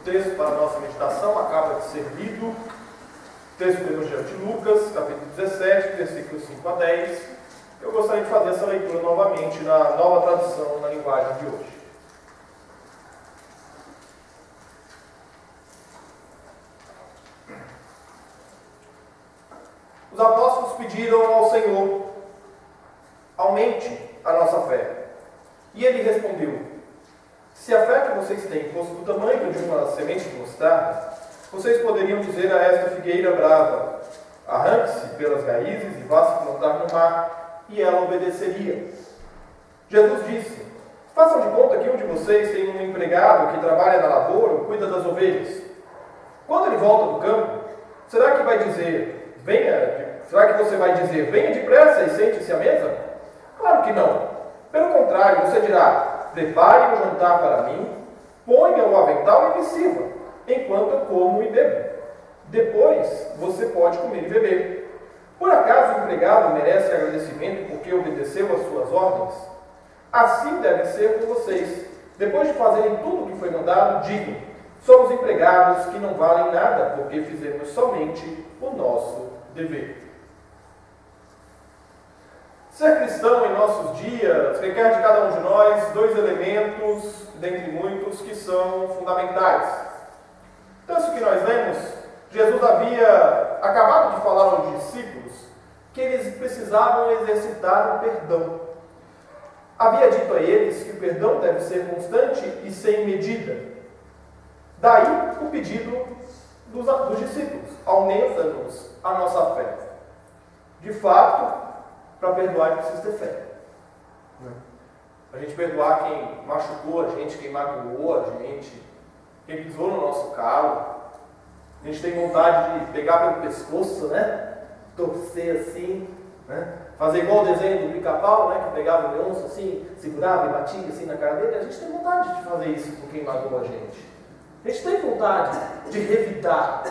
texto para a nossa meditação acaba de ser lido, o texto do Evangelho de Lucas, capítulo 17, versículos 5 a 10. Eu gostaria de fazer essa leitura novamente na nova tradução, na linguagem de hoje. Os apóstolos pediram ao Senhor: aumente a nossa fé. E ele respondeu: se a fé que vocês têm fosse do tamanho de uma semente de mostarda, vocês poderiam dizer a esta figueira brava: arranque-se pelas raízes e vá se plantar no mar, e ela obedeceria. Jesus disse: façam de conta que um de vocês tem um empregado que trabalha na lavoura ou cuida das ovelhas. Quando ele volta do campo, será que você vai dizer, venha depressa e sente-se à mesa? Claro que não. Pelo contrário, você dirá: prepare um jantar para mim, ponha o avental e me sirva, enquanto eu como e bebo. Depois você pode comer e beber. Por acaso o empregado merece agradecimento porque obedeceu às suas ordens? Assim deve ser com vocês. Depois de fazerem tudo o que foi mandado, digam: somos empregados que não valem nada, porque fizemos somente o nosso dever. Ser cristão em nossos dias requer de cada um de nós dois elementos, dentre muitos, que são fundamentais. Tanto que nós lemos, Jesus havia acabado de falar aos discípulos que eles precisavam exercitar o perdão. Havia dito a eles que o perdão deve ser constante e sem medida. Daí o pedido dos discípulos: aumenta-nos a nossa fé. De fato, para perdoar é preciso ter fé. A gente perdoar quem machucou a gente, quem magoou a gente, quem pisou no nosso carro. A gente tem vontade de pegar pelo pescoço, né? Torcer assim, né? Fazer igual o desenho do Pica-Pau, né? Que pegava o leonço assim, segurava e batia assim na cara dele. A gente tem vontade de fazer isso com quem magoou a gente. A gente tem vontade de revidar,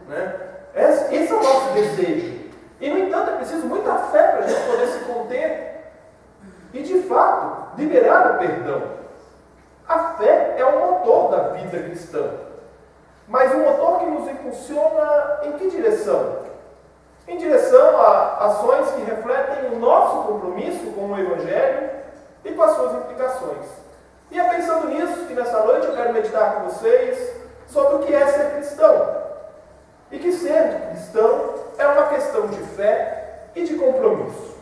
né? Esse é o nosso desejo. E, no entanto, é preciso muita fé para a gente poder se conter e, de fato, liberar o perdão. A fé é o motor da vida cristã. Mas um motor que nos impulsiona em que direção? Em direção a ações que refletem o nosso compromisso com o Evangelho e com as suas implicações. E é pensando nisso que nesta noite eu quero meditar com vocês sobre o que é ser cristão. E que ser cristão é uma questão de fé e de compromisso.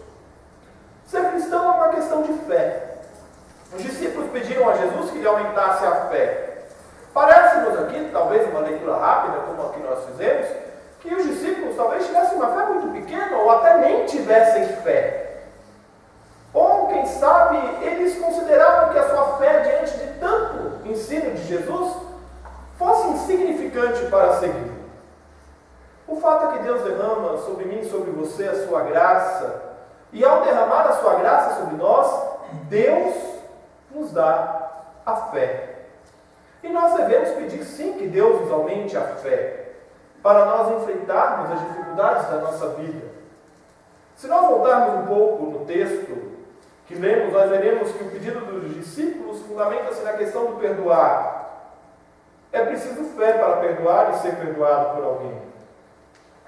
Ser cristão é uma questão de fé. Os discípulos pediram a Jesus que lhe aumentasse a fé. Parece-nos aqui, talvez uma leitura rápida, como a que nós fizemos, que os discípulos talvez tivessem uma fé muito pequena ou até nem tivessem fé. Ou, quem sabe, eles consideravam que a sua fé diante de tanto ensino de Jesus fosse insignificante para seguir. O fato é que Deus derrama sobre mim e sobre você a sua graça, e ao derramar a sua graça sobre nós, Deus nos dá a fé. E nós devemos pedir sim que Deus nos aumente a fé, para nós enfrentarmos as dificuldades da nossa vida. Se nós voltarmos um pouco no texto que lemos, nós veremos que o pedido dos discípulos fundamenta-se na questão do perdoar. É preciso fé para perdoar e ser perdoado por alguém.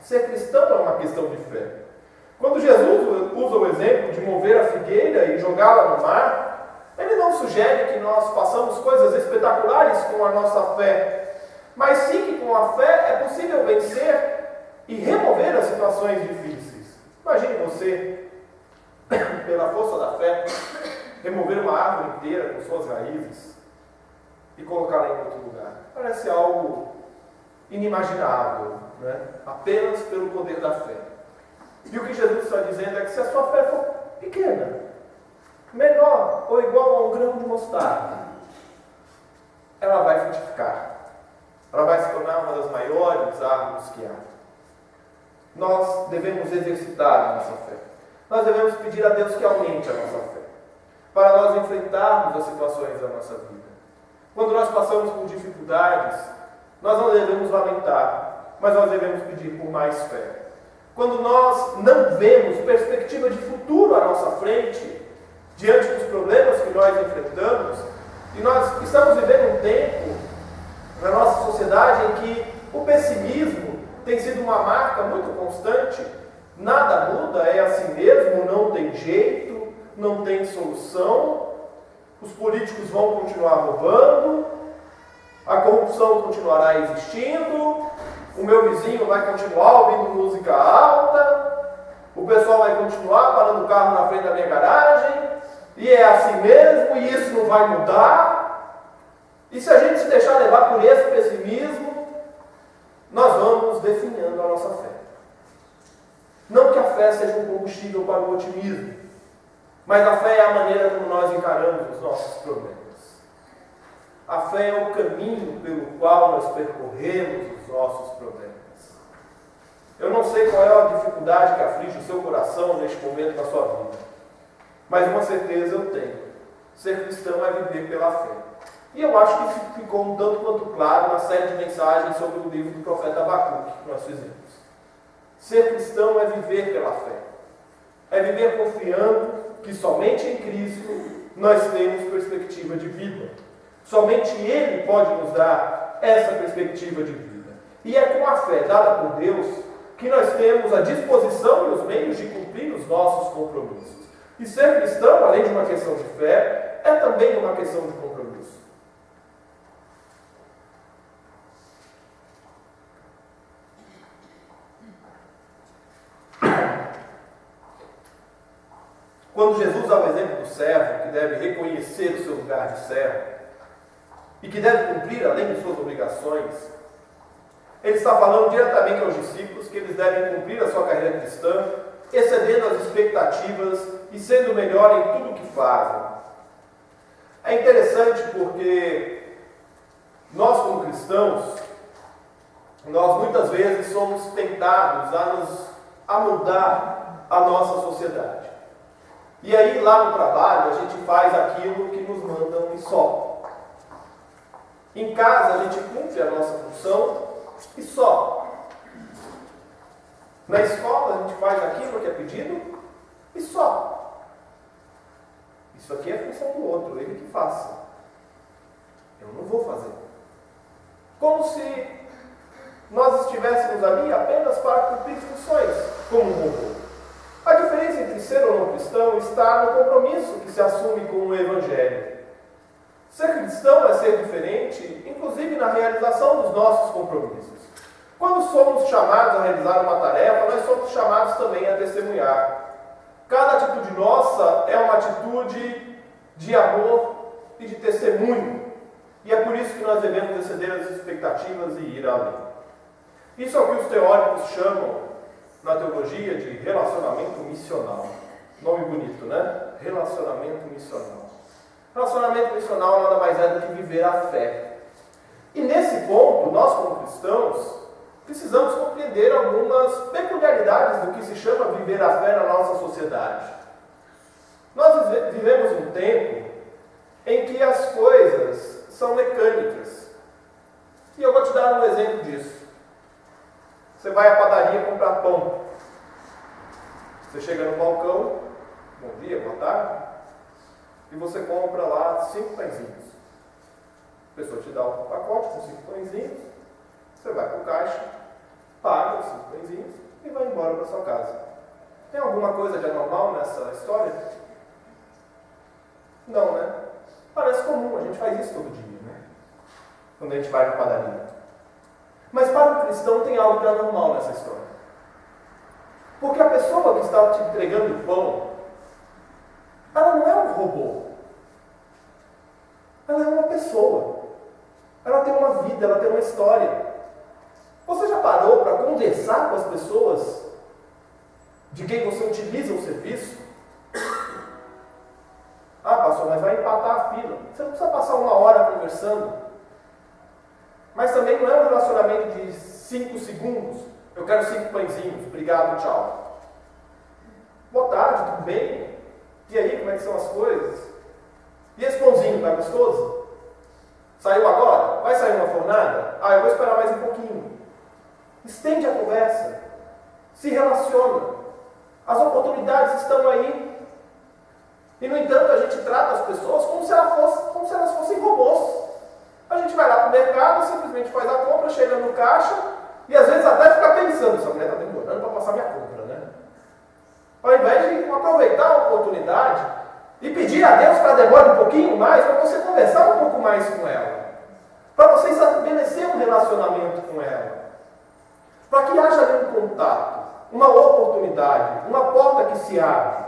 Ser cristão é uma questão de fé. Quando Jesus usa o exemplo de mover a figueira e jogá-la no mar, ele não sugere que nós façamos coisas espetaculares com a nossa fé, mas sim que com a fé é possível vencer e remover as situações difíceis. Imagine você, pela força da fé, remover uma árvore inteira com suas raízes e colocá-la em outro lugar. Parece algo inimaginável, né? Apenas pelo poder da fé. E o que Jesus está dizendo é que se a sua fé for pequena, menor ou igual a um grão de mostarda, ela vai frutificar. Ela vai se tornar uma das maiores árvores que há. Nós devemos exercitar a nossa fé. Nós devemos pedir a Deus que aumente a nossa fé, para nós enfrentarmos as situações da nossa vida. Quando nós passamos por dificuldades, nós não devemos lamentar, mas nós devemos pedir por mais fé. Quando nós não vemos perspectiva de futuro à nossa frente, diante dos problemas que nós enfrentamos, e nós estamos vivendo um tempo na nossa sociedade em que o pessimismo tem sido uma marca muito constante. Nada muda, é assim mesmo, não tem jeito, não tem solução, os políticos vão continuar roubando, a corrupção continuará existindo, o meu vizinho vai continuar ouvindo música alta, o pessoal vai continuar parando o carro na frente da minha garagem, e é assim mesmo, e isso não vai mudar. E se a gente se deixar levar por esse pessimismo, nós vamos definhando a nossa fé. Não que a fé seja um combustível para o otimismo, mas a fé é a maneira como nós encaramos os nossos problemas. A fé é o caminho pelo qual nós percorremos os nossos problemas. Eu não sei qual é a dificuldade que aflige o seu coração neste momento da sua vida, mas uma certeza eu tenho: ser cristão é viver pela fé. E eu acho que isso ficou um tanto quanto claro na série de mensagens sobre o livro do profeta Abacuque que nós fizemos. Ser cristão é viver pela fé. É viver confiando que somente em Cristo nós temos perspectiva de vida. Somente Ele pode nos dar essa perspectiva de vida. E é com a fé dada por Deus que nós temos a disposição e os meios de cumprir os nossos compromissos. E ser cristão, além de uma questão de fé, é também uma questão de compromisso. Quando Jesus dá o exemplo do servo, que deve reconhecer o seu lugar de servo, e que deve cumprir além de suas obrigações, ele está falando diretamente aos discípulos que eles devem cumprir a sua carreira cristã, excedendo as expectativas e sendo melhor em tudo o que fazem. É interessante porque nós, como cristãos, nós muitas vezes somos tentados a mudar a nossa sociedade. E aí, lá no trabalho, a gente faz aquilo que nos mandam e só. Em casa, a gente cumpre a nossa função e só. Na escola, a gente faz aquilo que é pedido e só. Isso aqui é função do outro, ele que faça. Eu não vou fazer. Como se nós estivéssemos ali apenas para cumprir funções, como um robô. A diferença entre ser ou não cristão está no compromisso que se assume com o Evangelho. Ser cristão é ser diferente, inclusive na realização dos nossos compromissos. Quando somos chamados a realizar uma tarefa, nós somos chamados também a testemunhar. Cada atitude nossa é uma atitude de amor e de testemunho. E é por isso que nós devemos exceder as expectativas e ir além. Isso é o que os teóricos chamam, na teologia, de relacionamento missional. Nome bonito, né? Relacionamento missional. Relacionamento missional nada mais é do que viver a fé. E nesse ponto, nós como cristãos, precisamos compreender algumas peculiaridades do que se chama viver a fé na nossa sociedade. Nós vivemos um tempo em que as coisas são mecânicas. E eu vou te dar um exemplo disso. Você vai à padaria comprar pão. Você chega no balcão, bom dia, boa tarde, e você compra lá 5 pãezinhos. A pessoa te dá um pacote com 5 pãezinhos, você vai para o caixa, paga os 5 pãezinhos e vai embora para sua casa. Tem alguma coisa de anormal nessa história? Não, né? Parece comum, a gente faz isso todo dia, né? Quando a gente vai para a padaria. Mas para o cristão tem algo de anormal nessa história. Porque a pessoa que está te entregando o pão, ela não é um robô. Ela é uma pessoa. Ela tem uma vida, ela tem uma história. Você já parou para conversar com as pessoas de quem você utiliza o serviço? Ah, pastor, mas vai empatar a fila. Você não precisa passar 1 hora conversando. Mas também não é um relacionamento de 5 segundos. Eu quero 5 pãezinhos, obrigado, tchau. Boa tarde, tudo bem? E aí, como é que são as coisas? E esse pãozinho, tá gostoso? Saiu agora? Vai sair uma fornada? Ah, eu vou esperar mais um pouquinho. Estende a conversa. Se relaciona. As oportunidades estão aí. E, no entanto, a gente trata as pessoas como se elas fossem robôs. A gente vai lá para o mercado, simplesmente faz a compra, chega no caixa e às vezes até fica pensando, essa mulher está demorando para passar minha compra, né? Ao invés de aproveitar a oportunidade e pedir a Deus para demorar um pouquinho mais, para você conversar um pouco mais com ela, para você estabelecer um relacionamento com ela, para que haja ali um contato, uma oportunidade, uma porta que se abre,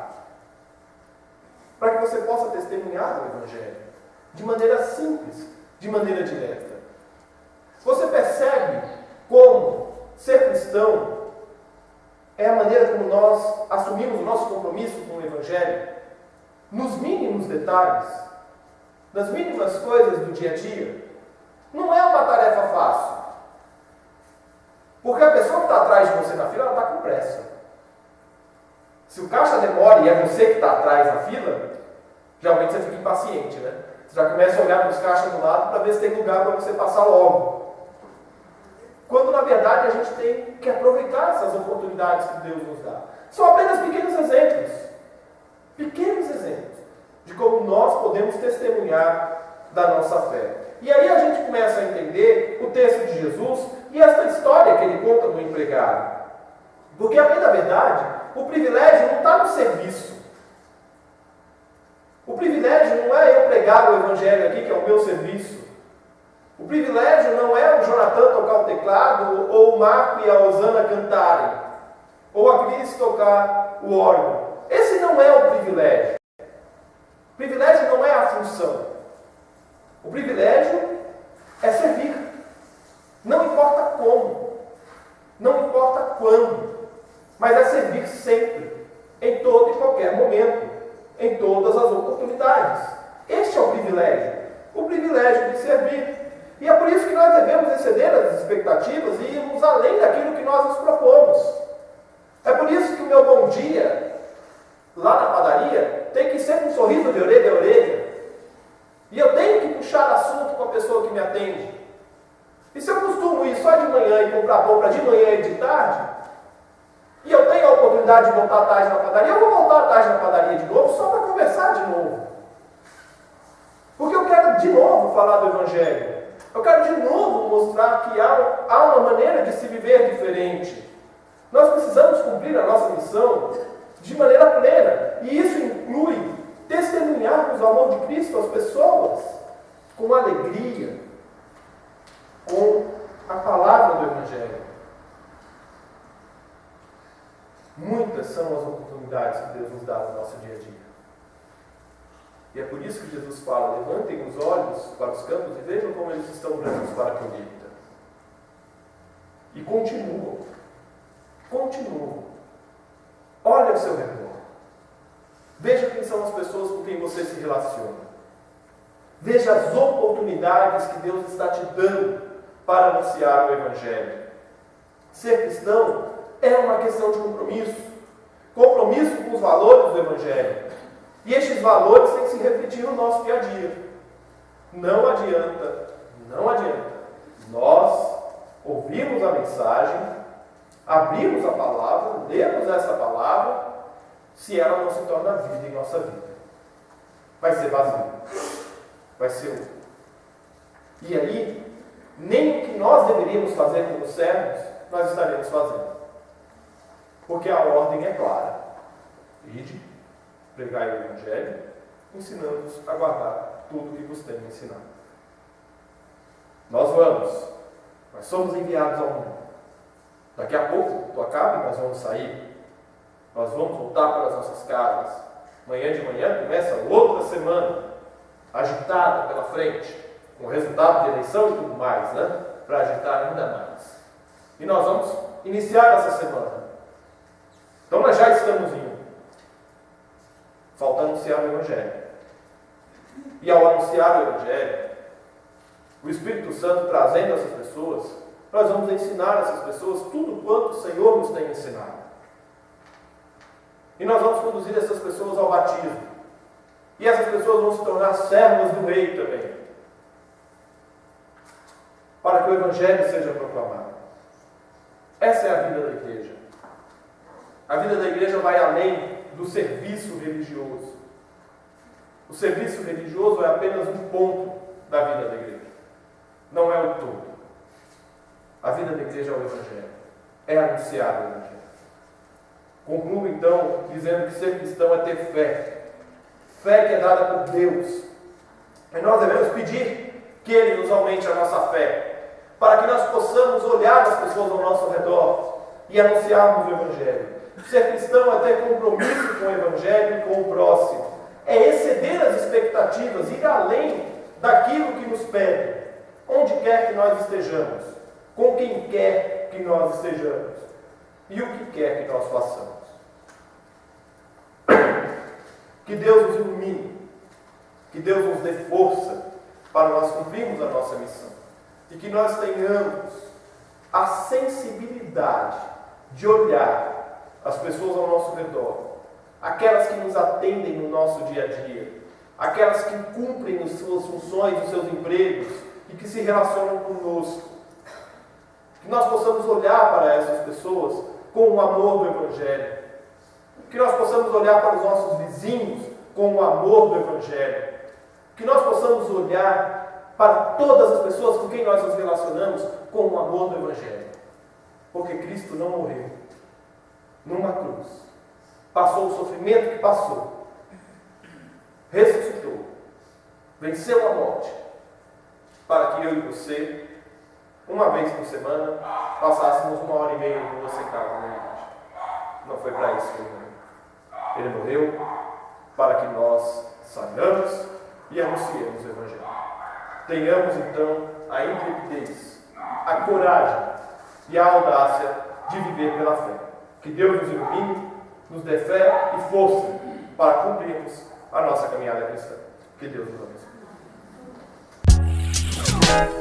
para que você possa testemunhar o Evangelho de maneira simples, de maneira direta. Você percebe como ser cristão é a maneira como nós assumimos o nosso compromisso com o Evangelho, nos mínimos detalhes, nas mínimas coisas do dia a dia. Não é uma tarefa fácil, porque a pessoa que está atrás de você na fila, ela está com pressa. Se o caixa demora e é você que está atrás na fila, geralmente você fica impaciente, né? Você já começa a olhar para os caixas do lado para ver se tem lugar para você passar logo. Quando, na verdade, a gente tem que aproveitar essas oportunidades que Deus nos dá. São apenas pequenos exemplos de como nós podemos testemunhar da nossa fé. E aí a gente começa a entender o texto de Jesus e essa história que ele conta do empregado. Porque, a bem da verdade, o privilégio não está no serviço. O privilégio não é eu pregar o Evangelho aqui, que é o meu serviço. O privilégio não é o Jonathan tocar o teclado, ou o Marco e a Osana cantarem, ou a Cris tocar o órgão. Esse não é o privilégio. O privilégio não é a função. O privilégio é servir. Não importa como, não importa quando, mas é servir sempre, em todo e qualquer momento, em todas as oportunidades. Este é o privilégio de servir. E é por isso que nós devemos exceder as expectativas e irmos além daquilo que nós nos propomos. É por isso que o meu bom dia, lá na padaria, tem que ser com um sorriso de orelha a orelha. E eu tenho que puxar assunto com a pessoa que me atende. E se eu costumo ir só de manhã e comprar pão para de manhã e de tarde, e eu tenho a oportunidade de voltar à tarde na padaria, eu vou voltar à tarde na padaria de novo, só para conversar de novo. Porque eu quero de novo falar do Evangelho. Eu quero de novo mostrar que há uma maneira de se viver diferente. Nós precisamos cumprir a nossa missão de maneira plena. E isso inclui testemunharmos o amor de Cristo às pessoas com alegria, com a palavra do Evangelho. Muitas são as oportunidades que Deus nos dá no nosso dia a dia. E é por isso que Jesus fala: levantem os olhos para os campos e vejam como eles estão brancos para a colheita. E continuam. Olha ao seu redor. Veja quem são as pessoas com quem você se relaciona. Veja as oportunidades que Deus está te dando para anunciar o Evangelho. Ser cristão é uma questão de compromisso. Compromisso com os valores do Evangelho. E estes valores têm que se refletir no nosso dia a dia. Não adianta nós ouvirmos a mensagem, abrirmos a palavra, lermos essa palavra, se ela não se torna vida em nossa vida. Vai ser vazio. Vai ser. E aí, nem o que nós deveríamos fazer como servos, nós estaremos fazendo. Porque a ordem é clara. Ide, pregai o Evangelho, ensinando-os a guardar tudo que vos tenho ensinado. Nós somos enviados ao mundo. Daqui a pouco, tu acaba e nós vamos sair. Nós vamos voltar para as nossas casas. Amanhã de manhã começa outra semana, agitada pela frente, com o resultado de eleição e tudo mais, né? Para agitar ainda mais. E nós vamos iniciar essa semana. Então nós já estamos indo. Falta anunciar o Evangelho. E ao anunciar o Evangelho, o Espírito Santo trazendo essas pessoas, nós vamos ensinar essas pessoas tudo quanto o Senhor nos tem ensinado. E nós vamos conduzir essas pessoas ao batismo. E essas pessoas vão se tornar servas do Rei também. Para que o Evangelho seja proclamado. Essa é a vida da igreja. A vida da igreja vai além do serviço religioso. O serviço religioso é apenas um ponto da vida da igreja. não é o todo. A vida da igreja é o Evangelho. É anunciar o Evangelho. Concluo então dizendo que ser cristão é ter fé. Fé que é dada por Deus. E nós devemos pedir que Ele nos aumente a nossa fé, para que nós possamos olhar as pessoas ao nosso redor e anunciarmos o Evangelho. Ser cristão é ter compromisso com o Evangelho e com o próximo. É exceder as expectativas, ir além daquilo que nos pede, onde quer que nós estejamos, com quem quer que nós estejamos e o que quer que nós façamos. Que Deus nos ilumine, que Deus nos dê força para nós cumprirmos a nossa missão e que nós tenhamos a sensibilidade de olhar as pessoas ao nosso redor, aquelas que nos atendem no nosso dia a dia, aquelas que cumprem as suas funções, os seus empregos e que se relacionam conosco. Que nós possamos olhar para essas pessoas com o amor do Evangelho. Que nós possamos olhar para os nossos vizinhos com o amor do Evangelho. Que nós possamos olhar para todas as pessoas com quem nós nos relacionamos com o amor do Evangelho. Porque Cristo não morreu numa cruz. Passou o sofrimento que passou. Ressuscitou. Venceu a morte. Para que eu e você, uma vez por semana, passássemos 1h30 em uma sentadas na igreja. Não foi para isso que ele morreu. Ele morreu para que nós saibamos e anunciemos o Evangelho. Tenhamos então a intrepidez, a coragem e a audácia de viver pela fé. Que Deus nos ilumine, nos dê fé e força para cumprirmos a nossa caminhada cristã. Que Deus nos abençoe.